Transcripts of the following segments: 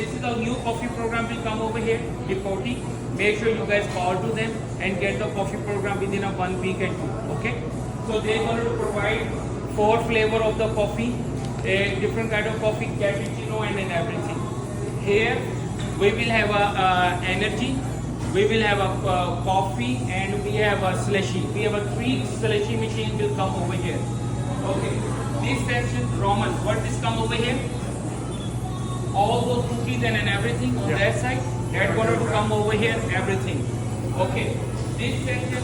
this is a new coffee program will come over here, reporting. Make sure you guys call to them and get the coffee program within a 1 week and 2. Okay. So they're going to provide 4 flavor of the coffee, a different kind of coffee, cappuccino and then everything. Here we will have a energy, we will have a coffee, and we have a slushy. We have a 3 slushy machine will come over here. Okay. This section Roman, what is come over here? All those cookies and everything on that side. That's going to come over here. Everything. Okay. This section.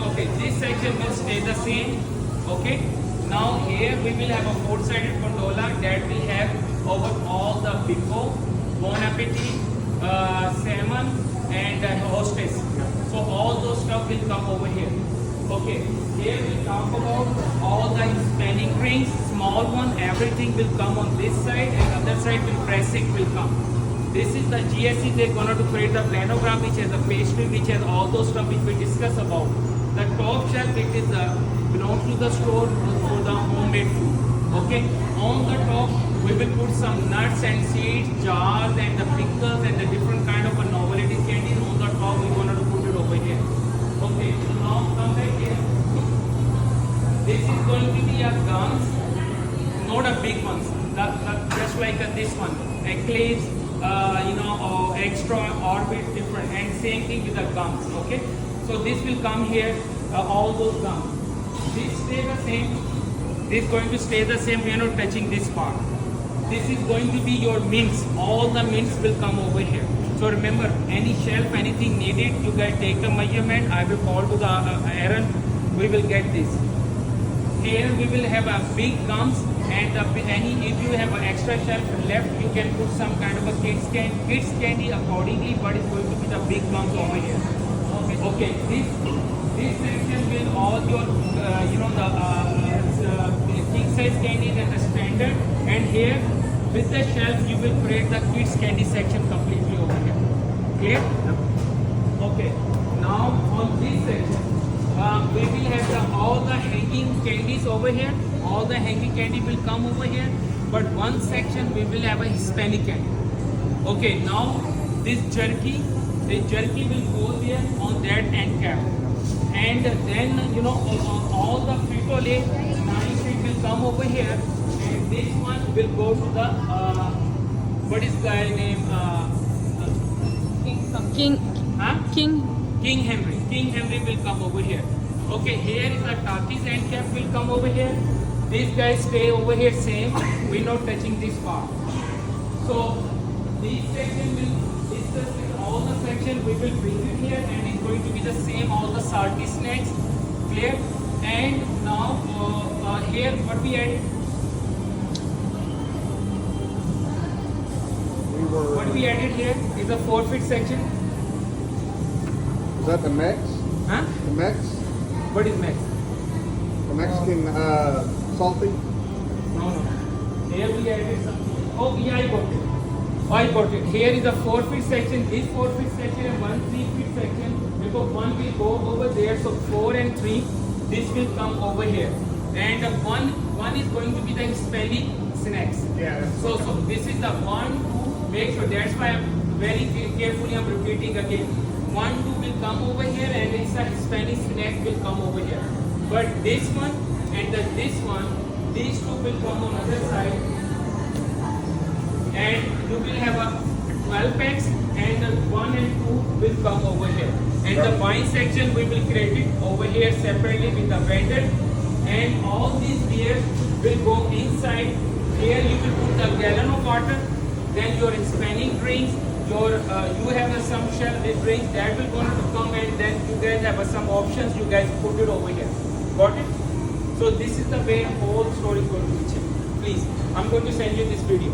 Okay. This section will stay the same. Okay. Now here we will have a 4-sided gondola that will have over all the bimbo, bon appetit, salmon, and hostess. So all those stuff will come over here. Okay, here we talk about all the Hispanic drinks, small one, everything will come on this side, and other side will pressing will come. This is the GSC, they're going to create the planogram which has a pastry, which has all those stuff which we discuss about. The top shelf, it is belongs to the store for the homemade food. Okay, on the top we will put some nuts and seeds, jars and the pickles and the different kind of a novelty candies. On the top we're going to put it over here. Okay, so now come back here. This is going to be a gums, not a big ones, just like this one. Eclipse, or extra orbit different, and same thing with the gums. Okay, so this will come here, all those gums. This stay the same. This is going to stay the same. We are not touching this part. This is going to be your mints. All the mints will come over here. So remember, any shelf, anything needed, you guys take the measurement. I will call to the Aaron. We will get this. Here we will have a big gums, and if you have an extra shelf left, you can put some kind of a kids candy accordingly. But it's going to be the big gums over here. Okay. This section will all your the king size candies and the standard. And here with the shelf, you will create the kids candy section completely over here. Clear? Okay. Now on this section, we will have all the hanging candies over here. All the hanging candy will come over here. But one section we will have a Hispanic candy. Okay. Now this jerky will go there on that end cap. And then all the Frito-Lay nice will come over here. And this one will go to the what is guy name? King Henry. King Henry will come over here. Okay, here is the Tati's end cap will come over here. These guys stay over here same. We're not touching this part. So this section will discuss with all the section. We will bring it here, and it's going to be the same. All the salty snacks, clear. And now here what we added. What we added here is a 4-feet section. Is that the Mex? Huh? The Mex? What is Mex? The Mexican salty? No. Here we added something. Oh, yeah, I got it. Here is a 4-feet section, this 4-feet section and 1 3-feet section. Because one will go over there, so 4 and 3, this will come over here. And one is going to be the Hispanic snacks. Yeah. So this is the 1, 2, make sure. That's why I'm very carefully I'm repeating again. 1, 2 will come over here, and it's a Hispanic snack will come over here. But this one and this one, these 2 will come on other side. And you will have a 12 packs, and the 1 and 2 will come over here. And the wine section we will create it over here separately with the vendor. And all these beers will go inside. Here you will put a gallon of water, then your Hispanic drinks, you have some shelf with drinks that will going to come, and then you guys have some options. You guys put it over here. Got it? So this is the way whole story is going to be changed. Please, I'm going to send you this video.